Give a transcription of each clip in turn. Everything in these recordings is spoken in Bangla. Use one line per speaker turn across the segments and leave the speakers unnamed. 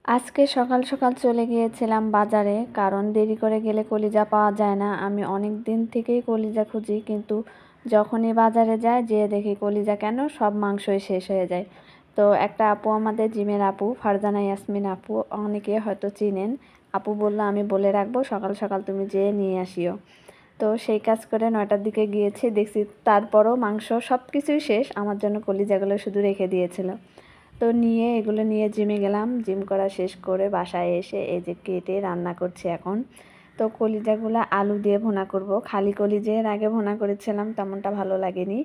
আজকে সকাল সকাল চলে গিয়েছিলাম বাজারে, কারণ দেরি করে গেলে কলিজা পাওয়া যায় না। আমি অনেক দিন থেকেই কলিজা খুঁজি, কিন্তু যখনই বাজারে যাই যেয়ে দেখি কলিজা কেন সব মাংসই শেষ হয়ে যায়। তো একটা আপু, আমাদের জিমের আপু, ফারজানা ইয়াসমিন আপু, অনেকে হয়তো চিনেন। আপু বলল আমি বলে রাখবো, সকাল সকাল তুমি যেয়ে নিয়ে আসিও। তো সেই কাজ করে 9টার দিকে গিয়েছি, দেখছি তারপরও মাংস সব কিছুই শেষ, আমার জন্য কলিজাগুলো শুধু রেখে দিয়েছিল। তো এগুলো নিয়ে জিমে গেলাম। জিম করা শেষ করে বাসায় এসে এই যে কেটে রান্না করছি এখন। তো কলিজাগুলো আলু দিয়ে ভুনা করব। খালি কলিজের আগে ভুনা করেছিলাম, তেমনটা ভালো লাগেনি।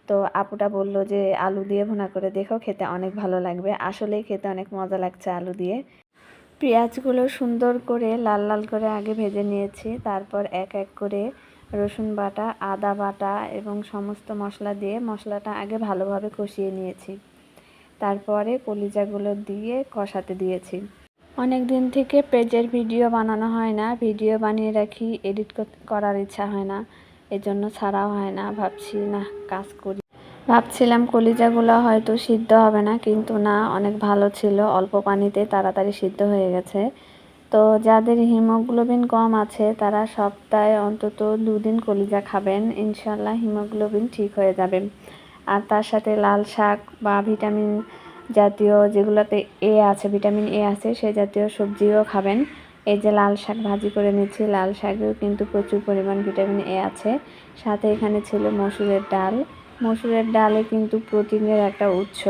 তো আপুটা বলল যে আলু দিয়ে ভুনা করে দেখো, খেতে অনেক ভালো লাগবে। আসলেই খেতে অনেক মজা লাগছে আলু দিয়ে। পেঁয়াজগুলো সুন্দর করে লাল লাল করে আগে ভেজে নিয়েছি, তারপর এক এক করে রসুন বাটা, আদা বাটা এবং সমস্ত মশলা দিয়ে মশলাটা আগে ভালোভাবে কষিয়ে নিয়েছি। তারপরে কলিজাগুলো দিয়ে কষাতে দিয়েছি। অনেক দিন থেকে পেজের ভিডিও বানানো হয় না, ভিডিও বানিয়ে রাখি, এডিট করার ইচ্ছা হয় না, এজন্য ছাড়াও হয় না। ভাবছি না কাজ করি। ভাবছিলাম কলিজাগুলো হয়তো সিদ্ধ হবে না, কিন্তু না, অনেক ভালো ছিল, অল্প পানিতে তাড়াতাড়ি সিদ্ধ হয়ে গেছে। তো যাদের হিমোগ্লোবিন কম আছে তারা সপ্তাহে অন্তত 2 দিন কলিজা খাবেন, ইনশাল্লাহ হিমোগ্লোবিন ঠিক হয়ে যাবে। আর তার সাথে লাল শাক বা ভিটামিন জাতীয়, যেগুলোতে ভিটামিন এ আছে, সেই জাতীয় সবজিও খাবেন। এই যে লাল শাক ভাজি করে নিচ্ছি, লাল শাকেও কিন্তু প্রচুর পরিমাণ ভিটামিন এ আছে। সাথে এখানে ছিল মসুরের ডাল। মসুরের ডালে কিন্তু প্রোটিনের একটা উৎস,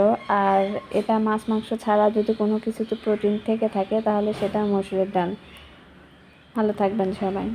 আর এটা মাছ মাংস ছাড়া যদি কোনো কিছুতে প্রোটিন থেকে থাকে তাহলে সেটা মসুরের ডাল। ভালো থাকবেন সবাই।